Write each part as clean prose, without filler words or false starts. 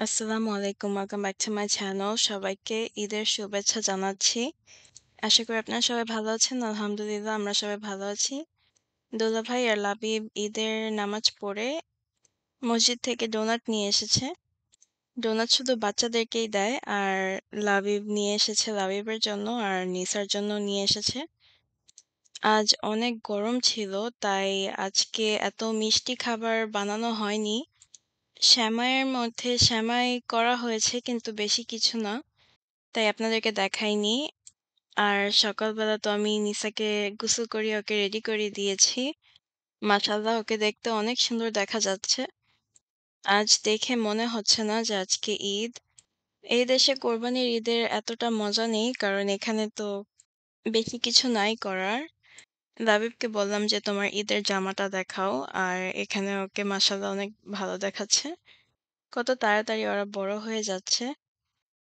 আসসালামু আলাইকুম। Welcome back to my channel. সবাইকে ঈদের শুভেচ্ছা জানাচ্ছি। আশা করি আপনারা সবাই ভালো আছেন। আলহামদুলিল্লাহ আমরা সবাই ভালো আছি। দুলাভাই আর লাবিব ঈদের নামাজ পড়ে মসজিদ থেকে ডোনাট নিয়ে এসেছে। ডোনাট শুধু বাচ্চাদেরকেই দেয়। আর লাবিব নিয়ে এসেছে লাবিবের জন্য আর নিসার জন্য নিয়ে এসেছে। আজ অনেক গরম ছিল, তাই আজকে এত মিষ্টি খাবার বানানো হয়নি। সেমাইয়ের মধ্যে সেমাই করা হয়েছে কিন্তু বেশি কিছু না। তাই আপনাদেরকে দেখাইনি। আর সকালবেলা তো আমি নিসাকে গোসল করিয়ে ওকে রেডি করিয়ে দিয়েছি। মাশাআল্লাহ ওকে দেখতে অনেক সুন্দর দেখা যাচ্ছে। আজ দেখে মনে হচ্ছে না যে আজকে ঈদ। এই দেশে কোরবানির ঈদের এতটা মজা নেই, কারণ এখানে তো বেশি কিছু নাই করার। লাবিবকে বললাম যে তোমার ঈদের জামাটা দেখাও, আর এখানে ওকে মাশাআল্লাহ অনেক ভালো দেখাচ্ছে। কত তাড়াতাড়ি ওরা বড় হয়ে যাচ্ছে।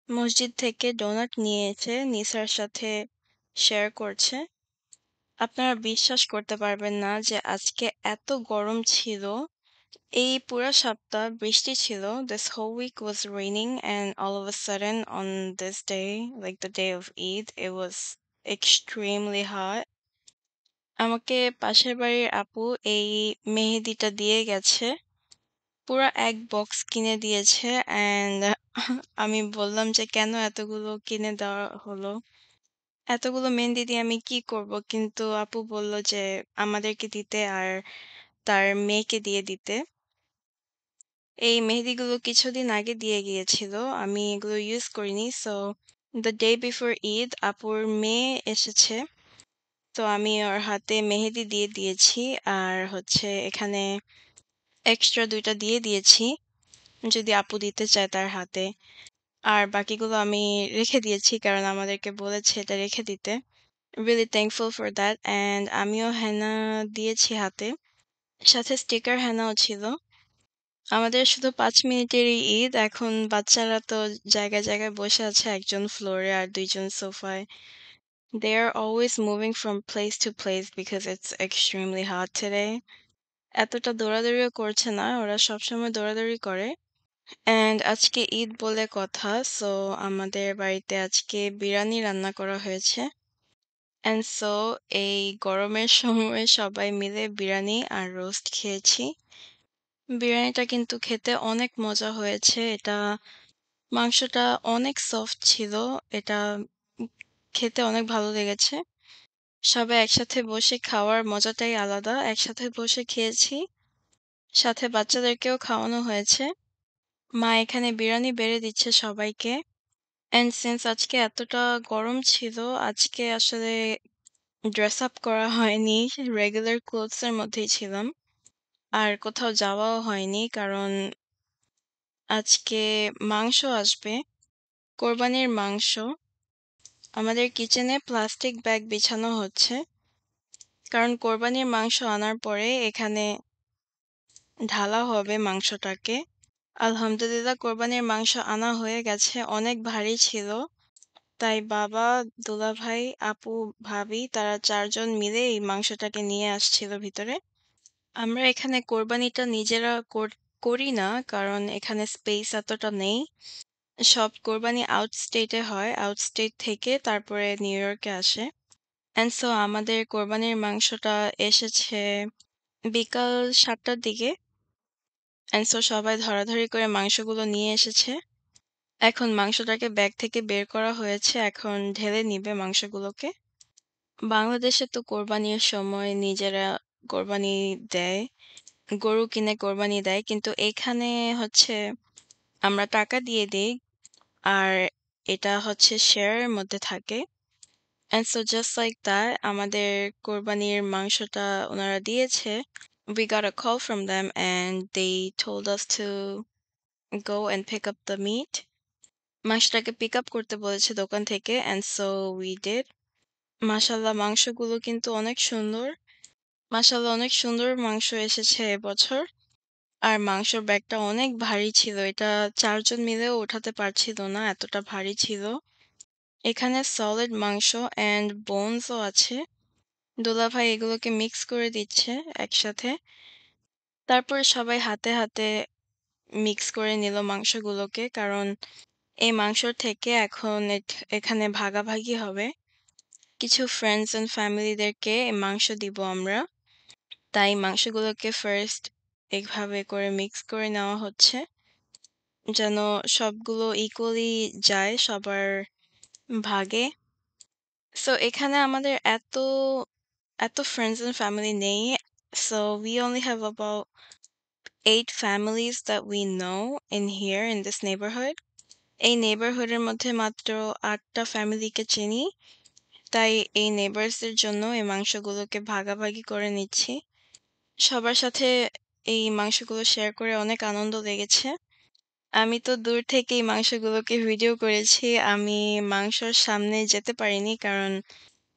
মসজিদ থেকে ডোনাট নিয়ে এসে নিসার সাথে শেয়ার করছে। আপনারা বিশ্বাস করতে পারবেন না যে আজকে এত গরম ছিল। এই পুরা সপ্তাহ বৃষ্টি ছিল। This whole week was raining and all of a sudden on this day, like the day of Eid, it was extremely hot. আমাকে পাশের বাড়ির আপু এই মেহেদিটা দিয়ে গেছে। পুরা এক বক্স কিনে দিয়েছে অ্যান্ড আমি বললাম যে কেন এতগুলো কিনে দেওয়া হলো? এতগুলো মেহেন্দি দিয়ে আমি কি করব? কিন্তু আপু বলল যে আমাদেরকে দিতে আর তার মেয়েকে দিয়ে দিতে। এই মেহেদিগুলো কিছুদিন আগে দিয়ে গিয়েছিল। আমি এগুলো ইউজ করিনি। So the day before Eid আপুর মেয়ে এসেছে। তো আমি ওর হাতে মেহেদি দিয়ে দিয়েছি। আর হচ্ছে এখানে এক্সট্রা ২ টা দিয়ে দিয়েছি, যদি আপু দিতে চায় তার হাতে। আর বাকিগুলো আমি রেখে দিয়েছি কারণ আমাদেরকে বলেছে এটা রেখে দিতে। Really thankful for that and আমিও হেনা দিয়েছি হাতে। সাথে স্টিকার হেনাও ছিল। আমাদের শুধু ৫ মিনিটেরই ঈদ। এখন বাচ্চারা তো জায়গায়, জায়গায় বসে আছে। একজন ফ্লোরে আর ২ জন সোফায়। They are always moving from place to place because it's extremely hot today. এতটা দৌড়াদৌড়িও করছে না। ওরা সবসময় দৌড়াদৌড়ি করে। অ্যান্ড আজকে ঈদ বলে কথা। সো আমাদের বাড়িতে আজকে বিরিয়ানি রান্না করা হয়েছে। অ্যান্ড সো এই গরমের সময় সবাই মিলে বিরিয়ানি আর রোস্ট খেয়েছি। বিরিয়ানিটা কিন্তু খেতে অনেক মজা হয়েছে। মাংসটা অনেক সফট ছিল। এটা উম খেতে অনেক ভালো লেগেছে। সবাই একসাথে বসে খাওয়ার মজাটাই আলাদা। একসাথে বসে খেয়েছি। সাথে বাচ্চাদেরকেও খাওয়ানো হয়েছে। মা এখানে বিরিয়ানি বেড়ে দিচ্ছে সবাইকে। অ্যান্ড সিন্স আজকে এতটা গরম ছিল, আজকে আসলে ড্রেস আপ করা হয়নি। রেগুলার ক্লোথস এর মধ্যেই ছিলাম। আর কোথাও যাওয়াও হয়নি কারণ আজকে মাংস আসবে। কোরবানির মাংস। আমাদের কিচেনে প্লাস্টিক ব্যাগ বিছানো হচ্ছে। কারণ কোরবানির মাংস আনার পরে এখানে ঢালা হবে মাংসটাকে। আলহামদুলিল্লাহ কোরবানির মাংস আনা হয়ে গেছে। অনেক ভারী ছিল। তাই বাবা, দুলাভাই, আপু, ভাবি তারা ৪ জন মিলে এই মাংসটাকে নিয়ে আসছিল ভিতরে। আমরা এখানে কোরবানিটা নিজেরা করি না কারণ এখানে স্পেস এতটা নেই। সব কোরবানি আউট স্টেটে হয়। আউট স্টেট থেকে তারপরে নিউ ইয়র্কে আসে। অ্যান্ড সো আমাদের কোরবানির মাংসটা এসেছে বিকাল ৭ টার দিকে। অ্যান্ড সো সবাই ধরাধরি করে মাংসগুলো নিয়ে এসেছে। এখন মাংসটাকে ব্যাগ থেকে বের করা হয়েছে। এখন ঢেলে নিবে মাংসগুলোকে। বাংলাদেশে তো কোরবানির সময় নিজেরা কোরবানি দেয়। গরু কিনে কোরবানি দেয়। কিন্তু এখানে হচ্ছে আমরা টাকা দিয়ে দেই। আর এটা হচ্ছে শেয়ারের মধ্যে থাকে। And so just like that আমাদের কোরবানির মাংসটা উনারা দিয়েছে। We got a call from them and they told us to go and pick up the meat. মাংসটাকে পিক আপ করতে বলেছে দোকান থেকে অ্যান্ড সো we did. মাশাআল্লাহ মাংসগুলো কিন্তু অনেক সুন্দর। মাশাআল্লাহ অনেক সুন্দর মাংস এসেছে এবছর। আর মাংসর ব্যাগটা অনেক ভারী ছিল। এটা ৪ জন মিলেও উঠাতে পারছিল না, এতটা ভারী ছিল। এখানে সলিড মাংস অ্যান্ড বোনস ও আছে। দুলাভাই এগুলোকে মিক্স করে দিচ্ছে একসাথে। তারপরে সবাই হাতে, হাতে মিক্স করে নিল মাংসগুলোকে। কারণ এই মাংসর থেকে এখন এখানে ভাগাভাগি হবে। কিছু ফ্রেন্ডস অ্যান্ড ফ্যামিলিদেরকে মাংস দিব আমরা। তাই মাংসগুলোকে ফার্স্ট এভাবে করে মিক্স করে নেওয়া হচ্ছে। যেন সবগুলো ইকুয়ালি যায় সবার ভাগে। সো এখানে আমাদের এত ফ্রেন্ডস অ্যান্ড ফ্যামিলি নেই। So we only have about 8 families that we know in here in this neighborhood. এই নেইবারহুডের মধ্যে মাত্র ৮ টা ফ্যামিলিকে চিনি। তাই এই নেইবার্সদের জন্য এই মাংসগুলোকে ভাগাভাগি করে নিচ্ছি। সবার সাথে এই মাংসগুলো শেয়ার করে অনেক আনন্দ লেগেছে। আমি তো দূর থেকে এই মাংসগুলোকে ভিডিও করেছি। আমি মাংসর সামনে যেতে পারিনি কারণ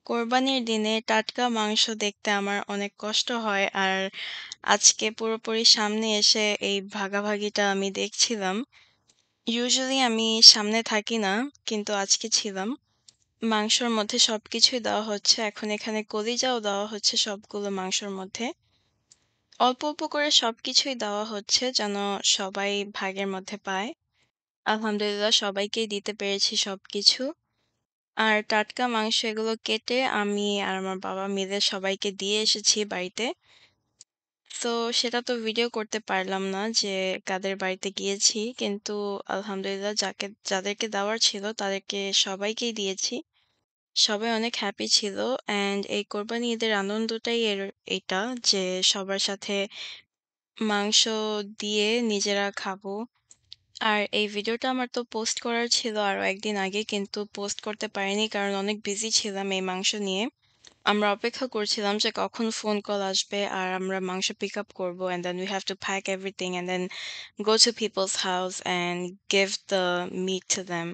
কোরবানির দিনে টাটকা মাংস দেখতে আমার অনেক কষ্ট হয়। আর আজকে পুরোপুরি সামনে এসে এই ভাগাভাগিটা আমি দেখছিলাম। ইউজুয়ালি আমি সামনে থাকি না, কিন্তু আজকে ছিলাম। মাংসর মধ্যে সবকিছুই দেওয়া হচ্ছে। এখন এখানে কলিজাও দেওয়া হচ্ছে সবগুলো মাংসর মধ্যে। অল্প, অল্প করে সবকিছুই দেওয়া হচ্ছে যেন সবাই ভাগের মধ্যে পায়। আলহামদুলিল্লাহ সবাইকেই দিতে পেরেছি সবকিছু। আর টাটকা মাংস এগুলো কেটে আমি আর আমার বাবা মিলে সবাইকে দিয়ে এসেছি বাড়িতে। তো সেটা তো ভিডিও করতে পারলাম না যে কাদের বাড়িতে গিয়েছি। কিন্তু আলহামদুলিল্লাহ যাদেরকে দেওয়ার ছিল তাদেরকে সবাইকেই দিয়েছি। সবাই অনেক হ্যাপি ছিল। অ্যান্ড এই কোরবানি ঈদের আনন্দটাই এটা যে সবার সাথে মাংস দিয়ে নিজেরা খাবো। আর এই ভিডিওটা আমার তো পোস্ট করার ছিল আরো একদিন আগে, কিন্তু পোস্ট করতে পারিনি কারণ অনেক বিজি ছিলাম এই মাংস নিয়ে। আমরা অপেক্ষা করছিলাম যে কখন ফোন কল আসবে আর আমরা মাংস পিক আপ করবো, and then we have to pack everything and then go to people's house and give the meat to them.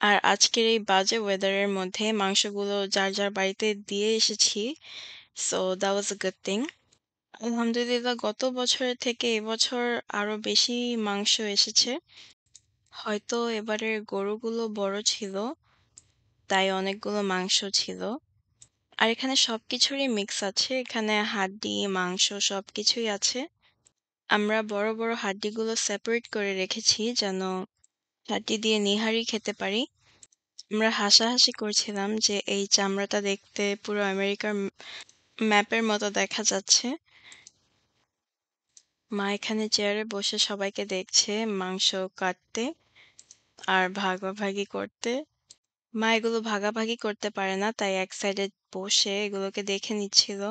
আর আজকের এই বাজে ওয়েদারের মধ্যে মাংসগুলো যার যার বাড়িতে দিয়ে এসেছি। So that was a good thing. আলহামদুলিল্লাহ গত বছরের থেকে এবছর আরো বেশি মাংস এসেছে। হয়তো এবারের গরুগুলো বড় ছিল, তাই অনেকগুলো মাংস ছিল। আর এখানে সবকিছুরই মিক্স আছে। এখানে হাড্ডি, মাংস সবকিছুই আছে। আমরা বড়, বড় হাড্ডিগুলো সেপারেট করে রেখেছি যেন হাড্ডি দিয়ে নিহারি খেতে পারি। আমরা হাসাহাসি করছিলাম যে এই চামড়াটা দেখতে পুরো আমেরিকার ম্যাপের মতো দেখা যাচ্ছে। মা এখানে চেয়ারে বসে সবাইকে দেখছে মাংস কাটতে আর ভাগাভাগি করতে। মা এগুলো ভাগাভাগি করতে পারে না, তাই এক সাইডে বসে এগুলোকে দেখে নিচ্ছিল।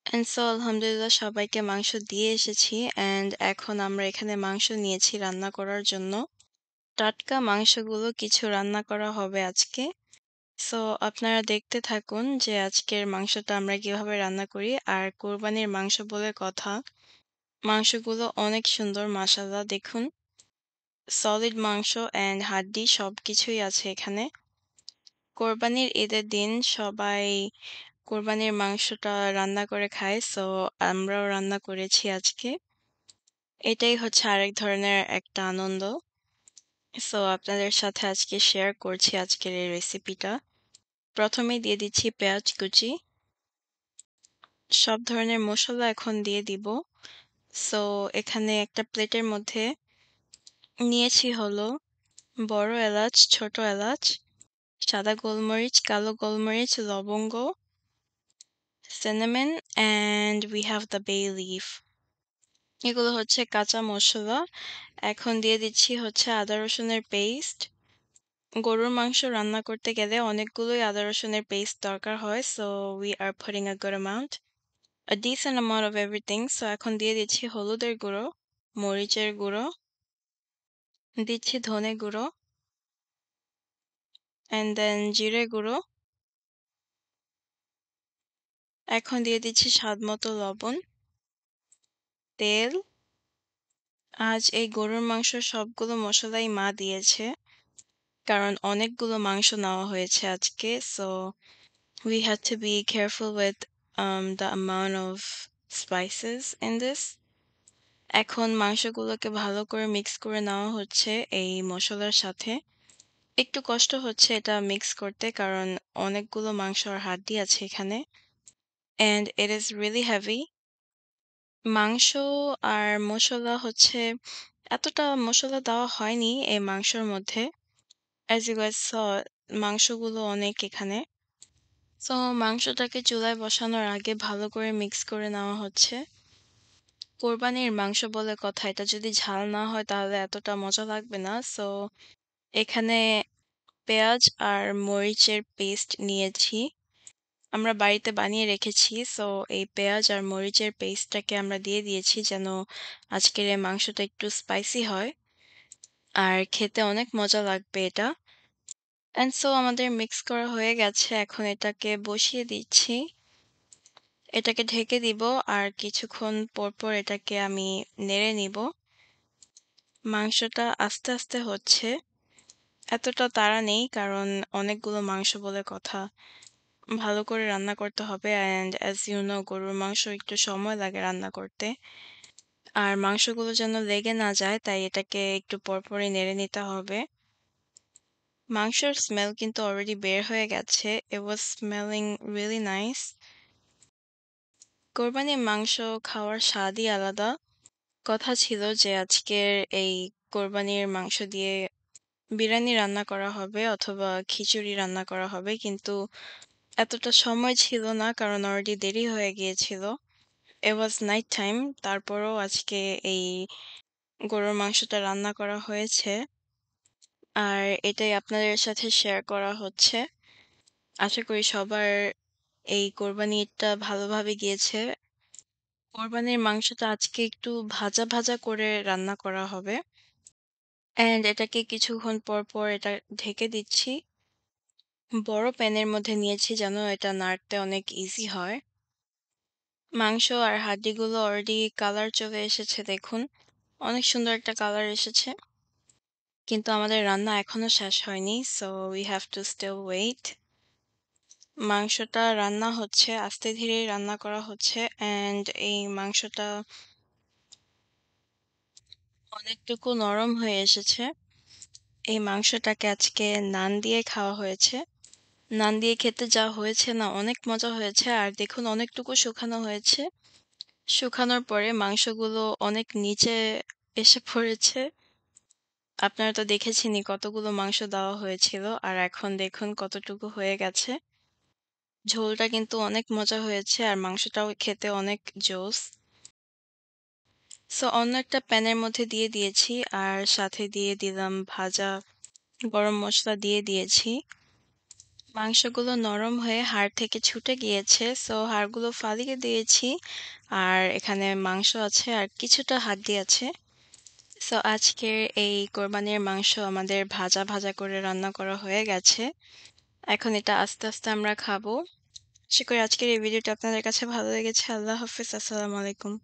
অ্যান্ড সো আলহামদুলিল্লাহ সবাইকে মাংস দিয়ে এসেছি। অ্যান্ড এখন আমরা এখানে মাংস নিয়েছি রান্না করার জন্য। টাটকা মাংসগুলো কিছু রান্না করা হবে আজকে। সো আপনারা দেখতে থাকুন যে আজকের মাংসটা আমরা কিভাবে রান্না করি। আর কোরবানির মাংস বলে কথা, মাংসগুলো অনেক সুন্দর মাশাআল্লাহ। দেখুন সলিড মাংস অ্যান্ড হাড্ডি সবকিছুই আছে এখানে। কোরবানির ঈদের দিন সবাই কোরবানির মাংসটা রান্না করে খায়। সো আমরাও রান্না করেছি আজকে। এটাই হচ্ছে আরেক ধরনের একটা আনন্দ। সো আপনাদের সাথে আজকে শেয়ার করছি আজকের এই রেসিপিটা। প্রথমেই দিয়ে দিচ্ছি পেঁয়াজ কুচি। সব ধরনের মসলা এখন দিয়ে দিব। সো এখানে একটা প্লেটের মধ্যে নিয়েছি হলো বড় এলাচ, ছোট এলাচ, সাদা গোলমরিচ, কালো গোলমরিচ, লবঙ্গ, cinnamon, and we have the bay leaf. এগুলো হচ্ছে কাঁচা মসলা। এখন দিয়ে দিচ্ছি হচ্ছে আদা রসুনের পেস্ট। গরুর মাংস রান্না করতে গেলে অনেকগুলোই আদা রসুনের পেস্ট দরকার হয়। So we are putting a good amount, a decent amount of everything. So এখন দিয়ে দিচ্ছি হলুদের গুঁড়ো, মরিচের গুঁড়ো, দিচ্ছি ধনে গুঁড়ো, and then জিরে গুঁড়ো। এখন দিয়ে দিচ্ছি স্বাদ মতো লবণ, তেল। আজ এই গরুর মাংস সবগুলো মশলাই মা দিয়েছে কারণ অনেকগুলো মাংস নেওয়া হয়েছে আজকে। So we had to be careful with the amount of spices in this. এখন মাংসগুলোকে ভালো করে মিক্স করে নেওয়া হচ্ছে এই মসলার সাথে। একটু কষ্ট হচ্ছে এটা মিক্স করতে কারণ অনেকগুলো মাংস আর হাড্ডি আছে এখানে, and it is really heavy. মাংস আর মসলা হচ্ছে এতটা মসলা দেওয়া হয়নি এই মাংসর মধ্যে। As you guys saw মাংসগুলো অনেক এখানে। সো মাংসটাকে চুলায় বসানোর আগে ভালো করে মিক্স করে নেওয়া হচ্ছে। কোরবানির মাংস বলে কথা, এটা যদি ঝাল না হয় তাহলে এতটা মজা লাগবে না। সো এখানে পেঁয়াজ আর মরিচের পেস্ট নিয়েছি। আমরা বাড়িতে বানিয়ে রেখেছি। সো এই পেঁয়াজ আর মরিচের পেস্টটাকে আমরা দিয়ে দিয়েছি যেন আজকের এই মাংসটা একটু স্পাইসি হয়। আর খেতে অনেক মজা লাগবে এটা। অ্যান্ড সো আমাদের মিক্স করা হয়ে গেছে। এখন এটাকে বসিয়ে দিচ্ছি। এটাকে ঢেকে দিব আর কিছুক্ষণ পর এটাকে আমি নেড়ে নিব। মাংসটা আস্তে, আস্তে হচ্ছে। এতটা তাড়া নেই কারণ অনেকগুলো মাংস বলে কথা। ভালো করে রান্না করতে হবে অ্যান্ড অ্যাজ ইউ নো গরুর মাংস একটু সময় লাগে রান্না করতে। আর মাংসগুলো যেন লেগে না যায় তাই এটাকে একটু পরপরই নেড়ে নিতে হবে। মাংসের স্মেল কিন্তু অলরেডি বের হয়ে গেছে। It was smelling really nice. কোরবানির মাংস খাওয়ার স্বাদই আলাদা। কথা ছিল যে আজকের এই কোরবানির মাংস দিয়ে বিরিয়ানি রান্না করা হবে অথবা খিচুড়ি রান্না করা হবে। কিন্তু এতটা সময় ছিল না কারণ অলরেডি দেরি হয়ে গিয়েছিল। It was night time. তারপরও আজকে এই গরুর মাংসটা রান্না করা হয়েছে। আর এটাই আপনাদের সাথে শেয়ার করা হচ্ছে। আশা করি সবার এই কোরবানি ঈদটা ভালোভাবে গিয়েছে। কোরবানির মাংসটা আজকে একটু ভাজা, ভাজা করে রান্না করা হবে। অ্যান্ড এটাকে কিছুক্ষণ পর এটা ঢেকে দিচ্ছি। বড় প্যানের মধ্যে নিয়েছি যেন এটা নাড়তে অনেক ইজি হয়। মাংস আর হাড্ডিগুলো অলরেডি কালার চলে এসেছে দেখুন। অনেক সুন্দর একটা কালার এসেছে। কিন্তু আমাদের রান্না এখনো শেষ হয়নি। So we have to still wait. মাংসটা রান্না হচ্ছে, আস্তে ধীরেই রান্না করা হচ্ছে অ্যান্ড এই মাংসটা অনেকটুকু নরম হয়ে এসেছে। এই মাংসটাকে আজকে নান দিয়ে খাওয়া হয়েছে। নান দিয়ে খেতে যা হয়েছে না অনেক মজা হয়েছে। আর দেখুন অনেকটুকু শুকানো হয়েছে। শুকানোর পরে মাংসগুলো অনেক নিচে এসে পড়েছে। আপনারা তো দেখেছেনই কতগুলো মাংস দেওয়া হয়েছিল। আর এখন দেখুন কতটুকু হয়ে গেছে। ঝোলটা কিন্তু অনেক মজা হয়েছে আর মাংসটাও খেতে অনেক জোস। সো অন্য একটা প্যানের মধ্যে দিয়ে দিয়েছি আর সাথে দিয়ে দিলাম ভাজা গরম মসলা দিয়ে দিয়েছি। মাংসগুলো নরম হয়ে হাড় থেকে ছুটে গিয়েছে। সো হাড়গুলো ফালিয়ে দিয়েছি। আর এখানে মাংস আছে আর কিছুটা হাড্ডি আছে। সো আজকের এই কোরবানির মাংস আমাদের ভাজা, ভাজা করে রান্না করা হয়ে গেছে। এখন এটা আস্তে, আস্তে আমরা খাবো। আশা করি আজকের এই ভিডিওটা আপনাদের কাছে ভালো লেগেছে। আল্লাহ হাফেজ। আসসালামু আলাইকুম।